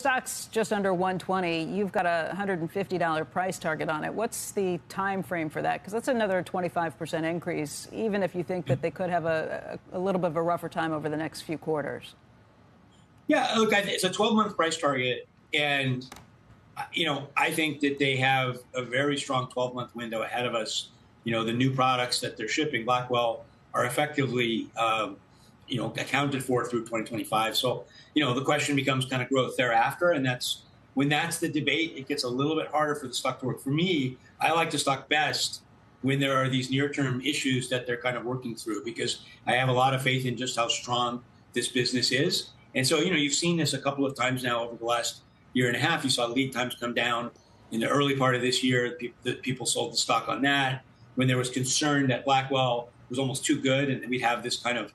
Stock's just under 120. You've got a $150 price target on it. What's the time frame for that? Because that's another 25% increase, even if you think that they could have a little bit of a rougher time over the next few quarters. Yeah, look, it's a 12-month price target. And, I think that they have a very strong 12-month window ahead of us. The new products that they're shipping, Blackwell, are effectively accounted for through 2025. So, the question becomes kind of growth thereafter. And when that's the debate, it gets a little bit harder for the stock to work. For me, I like the stock best when there are these near-term issues that they're kind of working through, because I have a lot of faith in just how strong this business is. And so, you've seen this a couple of times now over the last year and a half. You saw lead times come down in the early part of this year. People sold the stock on that. When there was concern that Blackwell was almost too good and we'd have this kind of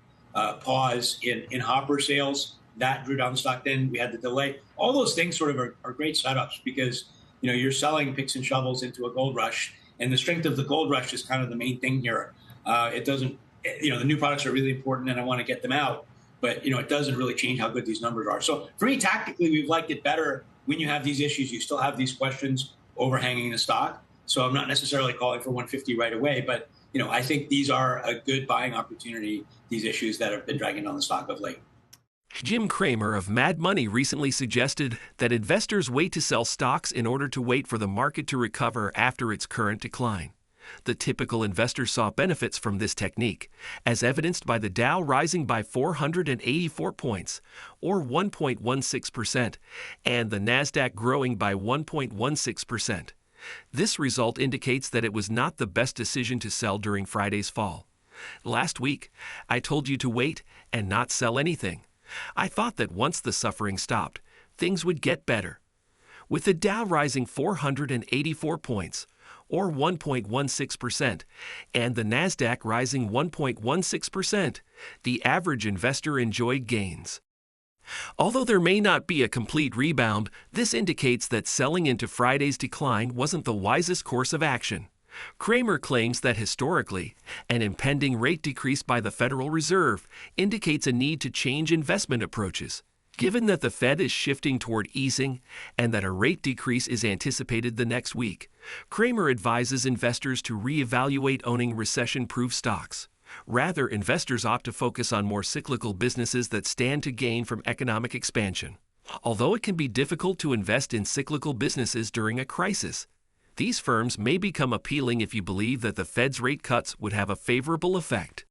pause in Hopper sales, that drew down the stock. Then we had the delay. All those things sort of are great setups, because you're selling picks and shovels into a gold rush, and the strength of the gold rush is kind of the main thing here. It doesn't, the new products are really important, and I want to get them out, but it doesn't really change how good these numbers are. So for me, tactically, we've liked it better when you have these issues. You still have these questions overhanging the stock. So I'm not necessarily calling for 150 right away, but I think these are a good buying opportunity, these issues that have been dragging on the stock of late. Jim Cramer of Mad Money recently suggested that investors wait to sell stocks in order to wait for the market to recover after its current decline. The typical investor saw benefits from this technique, as evidenced by the Dow rising by 484 points, or 1.16%, and the Nasdaq growing by 1.16%. This result indicates that it was not the best decision to sell during Friday's fall. Last week, I told you to wait and not sell anything. I thought that once the suffering stopped, things would get better. With the Dow rising 484 points, or 1.16%, and the Nasdaq rising 1.16%, the average investor enjoyed gains. Although there may not be a complete rebound, this indicates that selling into Friday's decline wasn't the wisest course of action. Cramer claims that historically, an impending rate decrease by the Federal Reserve indicates a need to change investment approaches. Given that the Fed is shifting toward easing and that a rate decrease is anticipated the next week, Cramer advises investors to reevaluate owning recession-proof stocks. Rather, investors ought to focus on more cyclical businesses that stand to gain from economic expansion. Although it can be difficult to invest in cyclical businesses during a crisis, these firms may become appealing if you believe that the Fed's rate cuts would have a favorable effect.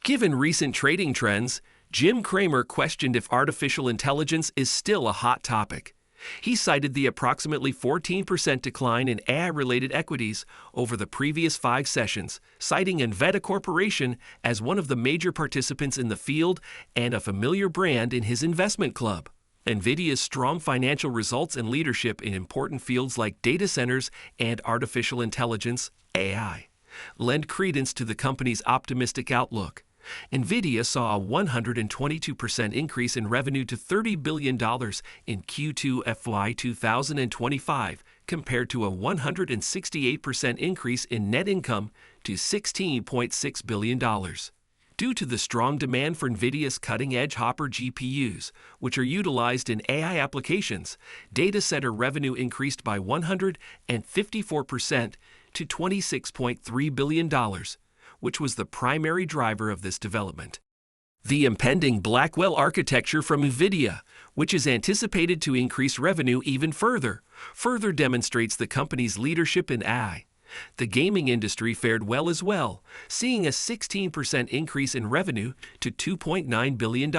Given recent trading trends, Jim Cramer questioned if artificial intelligence is still a hot topic. He cited the approximately 14% decline in AI-related equities over the previous 5 sessions, citing Nvidia Corporation as one of the major participants in the field and a familiar brand in his investment club. Nvidia's strong financial results and leadership in important fields like data centers and artificial intelligence, AI, lend credence to the company's optimistic outlook. Nvidia saw a 122% increase in revenue to $30 billion in Q2 FY 2025, compared to a 168% increase in net income to $16.6 billion. Due to the strong demand for Nvidia's cutting-edge Hopper GPUs, which are utilized in AI applications, data center revenue increased by 154% to $26.3 billion, which was the primary driver of this development. The impending Blackwell architecture from Nvidia, which is anticipated to increase revenue even further demonstrates the company's leadership in AI. The gaming industry fared well as well, seeing a 16% increase in revenue to $2.9 billion.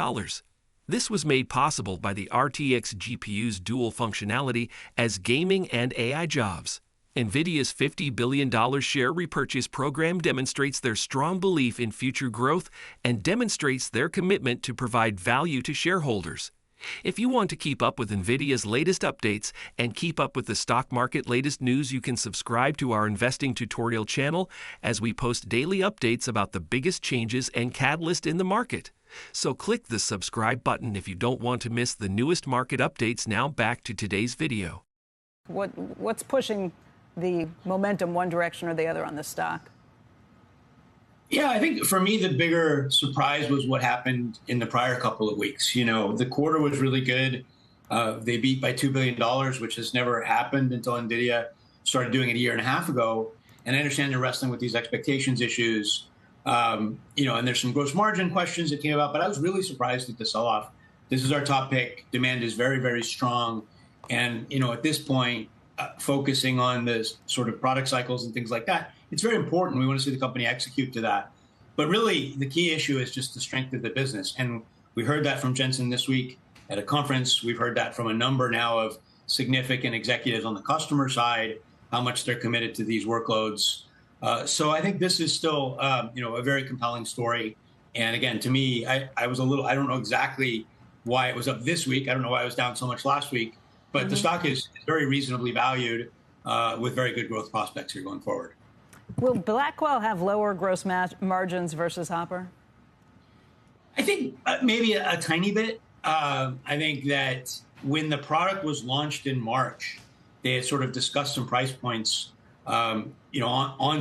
This was made possible by the RTX GPU's dual functionality as gaming and AI jobs. Nvidia's $50 billion share repurchase program demonstrates their strong belief in future growth and demonstrates their commitment to provide value to shareholders. If you want to keep up with Nvidia's latest updates and keep up with the stock market latest news, you can subscribe to our investing tutorial channel as we post daily updates about the biggest changes and catalysts in the market. So click the subscribe button if you don't want to miss the newest market updates. Now back to today's video. What's pushing the momentum one direction or the other on the stock? Yeah, I think for me, the bigger surprise was what happened in the prior couple of weeks. The quarter was really good. They beat by $2 billion, which has never happened until Nvidia started doing it a year and a half ago. And I understand they're wrestling with these expectations issues. And there's some gross margin questions that came about, but I was really surprised at the sell-off. This is our top pick. Demand is very, very strong. And, at this point, focusing on the sort of product cycles and things like that, it's very important. We want to see the company execute to that. But really, the key issue is just the strength of the business. And we heard that from Jensen this week at a conference. We've heard that from a number now of significant executives on the customer side, how much they're committed to these workloads. So I think this is still, a very compelling story. And again, to me, I don't know exactly why it was up this week. I don't know why it was down so much last week, but the stock is very reasonably valued with very good growth prospects here going forward. Will Blackwell have lower gross margins versus Hopper? I think maybe a tiny bit. I think that when the product was launched in March, they had sort of discussed some price points, on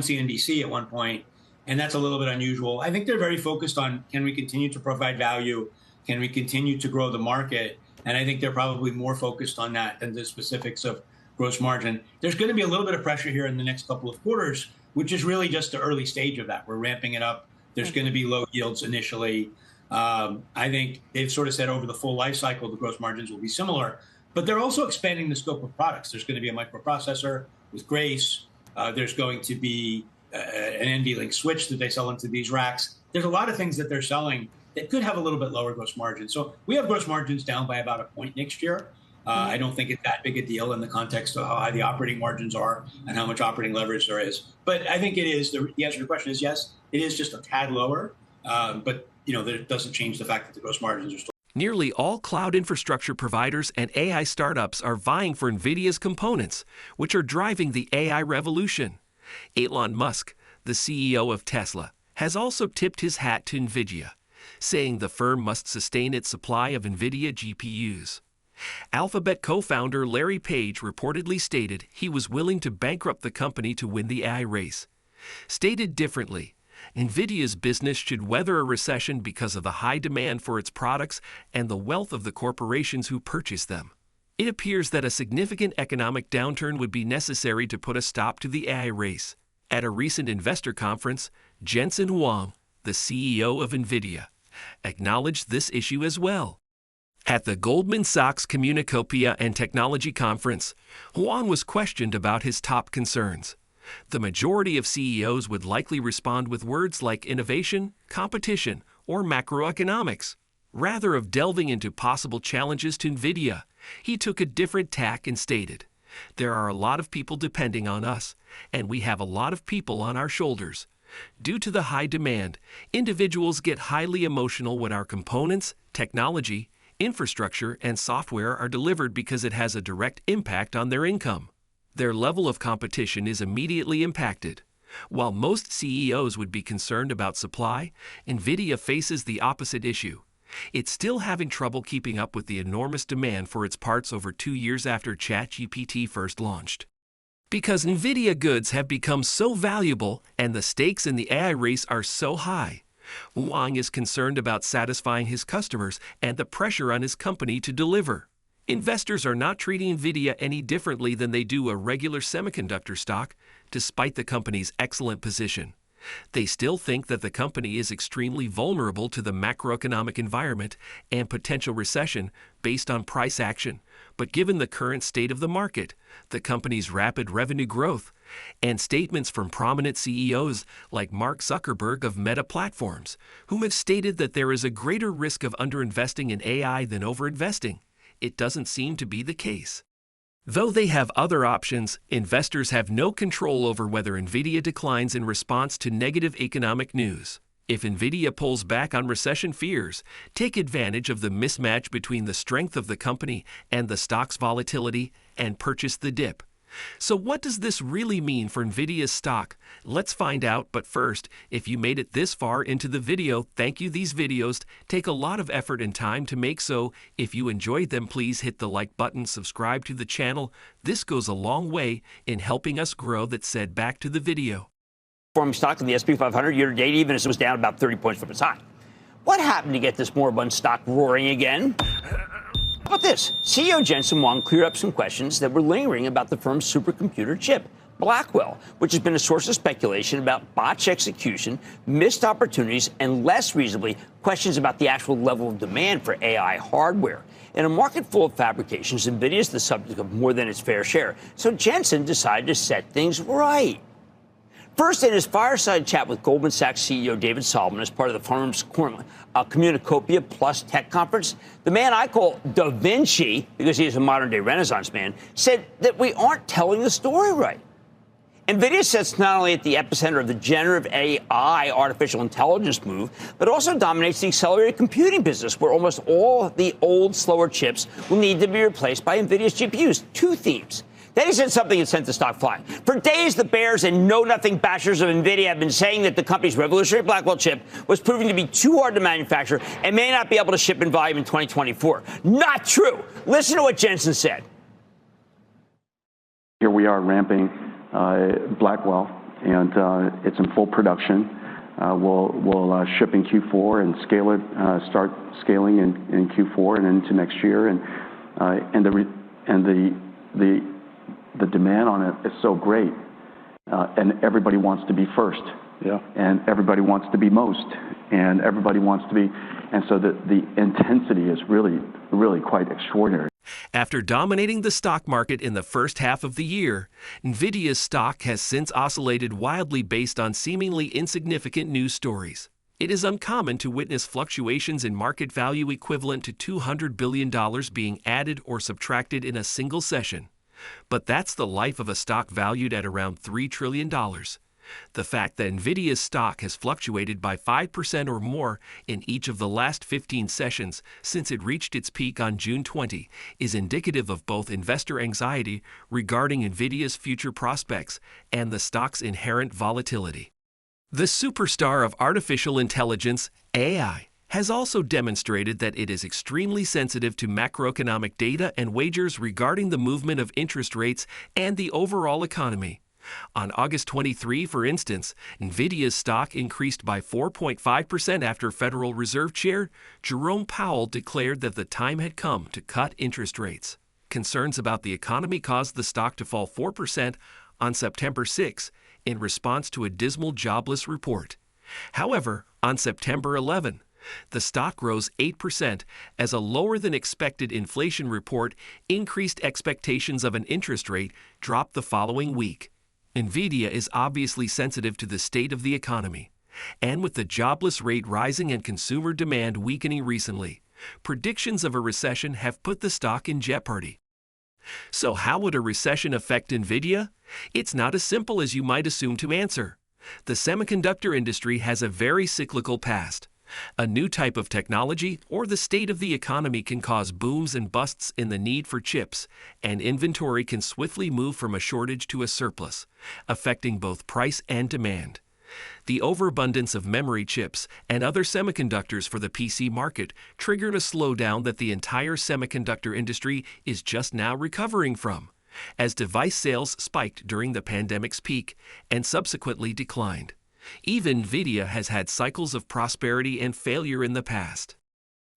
CNBC at one point, and that's a little bit unusual. I think they're very focused on, can we continue to provide value? Can we continue to grow the market? And I think they're probably more focused on that than the specifics of gross margin. There's going to be a little bit of pressure here in the next couple of quarters, which is really just the early stage of that. We're ramping it up. There's going to be low yields initially. I think they've sort of said over the full life cycle, the gross margins will be similar, but they're also expanding the scope of products. There's going to be a microprocessor with Grace. There's going to be an NVLink switch that they sell into these racks. There's a lot of things that they're selling that could have a little bit lower gross margin. So we have gross margins down by about a point next year. I don't think it's that big a deal in the context of how high the operating margins are and how much operating leverage there is. But I think it is, the answer to your question is yes, it is just a tad lower. But that doesn't change the fact that the gross margins are still. Nearly all cloud infrastructure providers and AI startups are vying for Nvidia's components, which are driving the AI revolution. Elon Musk, the CEO of Tesla, has also tipped his hat to Nvidia, saying the firm must sustain its supply of Nvidia GPUs. Alphabet co-founder Larry Page reportedly stated he was willing to bankrupt the company to win the AI race. Stated differently, Nvidia's business should weather a recession because of the high demand for its products and the wealth of the corporations who purchase them. It appears that a significant economic downturn would be necessary to put a stop to the AI race. At a recent investor conference, Jensen Huang, the CEO of Nvidia, acknowledged this issue as well. At the Goldman Sachs Communacopia and Technology Conference, Huang was questioned about his top concerns. The majority of CEOs would likely respond with words like innovation, competition, or macroeconomics. Rather of delving into possible challenges to Nvidia, he took a different tack and stated, "There are a lot of people depending on us, and we have a lot of people on our shoulders. Due to the high demand, individuals get highly emotional when our components, technology, infrastructure, and software are delivered because it has a direct impact on their income. Their level of competition is immediately impacted. While most CEOs would be concerned about supply, Nvidia faces the opposite issue. It's still having trouble keeping up with the enormous demand for its parts over 2 years after ChatGPT first launched. Because Nvidia goods have become so valuable and the stakes in the AI race are so high, Huang is concerned about satisfying his customers and the pressure on his company to deliver. Investors are not treating Nvidia any differently than they do a regular semiconductor stock, despite the company's excellent position. They still think that the company is extremely vulnerable to the macroeconomic environment and potential recession based on price action. But given the current state of the market, the company's rapid revenue growth, and statements from prominent CEOs like Mark Zuckerberg of Meta Platforms, whom have stated that there is a greater risk of underinvesting in AI than overinvesting, it doesn't seem to be the case. Though they have other options, investors have no control over whether Nvidia declines in response to negative economic news. If Nvidia pulls back on recession fears, take advantage of the mismatch between the strength of the company and the stock's volatility and purchase the dip. So what does this really mean for Nvidia's stock? Let's find out, but first, if you made it this far into the video, thank you. These videos take a lot of effort and time to make, so if you enjoyed them, please hit the like button, subscribe to the channel. This goes a long way in helping us grow. That said, back to the video. Performing stock in the S&P 500 year to date, even as it was down about 30 points from its high. What happened to get this moribund stock roaring again? How about this? CEO Jensen Huang cleared up some questions that were lingering about the firm's supercomputer chip, Blackwell, which has been a source of speculation about botch execution, missed opportunities, and less reasonably, questions about the actual level of demand for AI hardware. In a market full of fabrications, Nvidia is the subject of more than its fair share, so Jensen decided to set things right. First, in his fireside chat with Goldman Sachs CEO David Solomon as part of the firm's Communicopia Plus Tech Conference, the man I call Da Vinci, because he is a modern-day Renaissance man, said that we aren't telling the story right. NVIDIA sits not only at the epicenter of the generative AI artificial intelligence move, but also dominates the accelerated computing business, where almost all the old, slower chips will need to be replaced by NVIDIA's GPUs. Two themes. Then he said something that sent the stock flying. For days, the bears and know-nothing bashers of NVIDIA have been saying that the company's revolutionary Blackwell chip was proving to be too hard to manufacture and may not be able to ship in volume in 2024. Not true. Listen to what Jensen said. Here we are ramping Blackwell, and it's in full production. We'll ship in Q4 and start scaling in Q4 and into next year. And the demand on it is so great, and everybody wants to be first. Yeah. And everybody wants to be most, and everybody wants to be, and so the intensity is really, really quite extraordinary. After dominating the stock market in the first half of the year, Nvidia's stock has since oscillated wildly based on seemingly insignificant news stories. It is uncommon to witness fluctuations in market value equivalent to $200 billion being added or subtracted in a single session. But that's the life of a stock valued at around $3 trillion. The fact that Nvidia's stock has fluctuated by 5% or more in each of the last 15 sessions since it reached its peak on June 20 is indicative of both investor anxiety regarding Nvidia's future prospects and the stock's inherent volatility. The superstar of artificial intelligence, AI, has also demonstrated that it is extremely sensitive to macroeconomic data and wagers regarding the movement of interest rates and the overall economy. On August 23, for instance, Nvidia's stock increased by 4.5% after Federal Reserve Chair Jerome Powell declared that the time had come to cut interest rates. Concerns about the economy caused the stock to fall 4% on September 6 in response to a dismal jobless report. However, on September 11, the stock rose 8% as a lower-than-expected inflation report increased expectations of an interest rate dropped the following week. Nvidia is obviously sensitive to the state of the economy, and with the jobless rate rising and consumer demand weakening recently, predictions of a recession have put the stock in jeopardy. So how would a recession affect Nvidia? It's not as simple as you might assume to answer. The semiconductor industry has a very cyclical past. A new type of technology or the state of the economy can cause booms and busts in the need for chips, and inventory can swiftly move from a shortage to a surplus, affecting both price and demand. The overabundance of memory chips and other semiconductors for the PC market triggered a slowdown that the entire semiconductor industry is just now recovering from, as device sales spiked during the pandemic's peak and subsequently declined. Even Nvidia has had cycles of prosperity and failure in the past.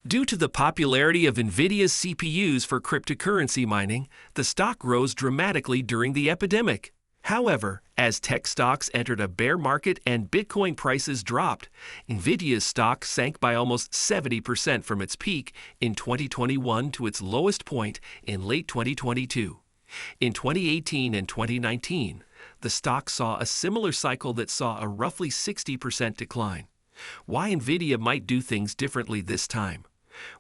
Due to the popularity of Nvidia's CPUs for cryptocurrency mining, the stock rose dramatically during the epidemic. However, as tech stocks entered a bear market and Bitcoin prices dropped, Nvidia's stock sank by almost 70% from its peak in 2021 to its lowest point in late 2022. In 2018 and 2019, the stock saw a similar cycle that saw a roughly 60% decline. Why Nvidia might do things differently this time?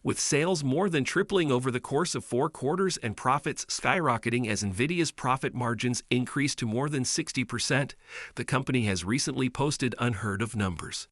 With sales more than tripling over the course of 4 quarters and profits skyrocketing as Nvidia's profit margins increased to more than 60%, the company has recently posted unheard of numbers.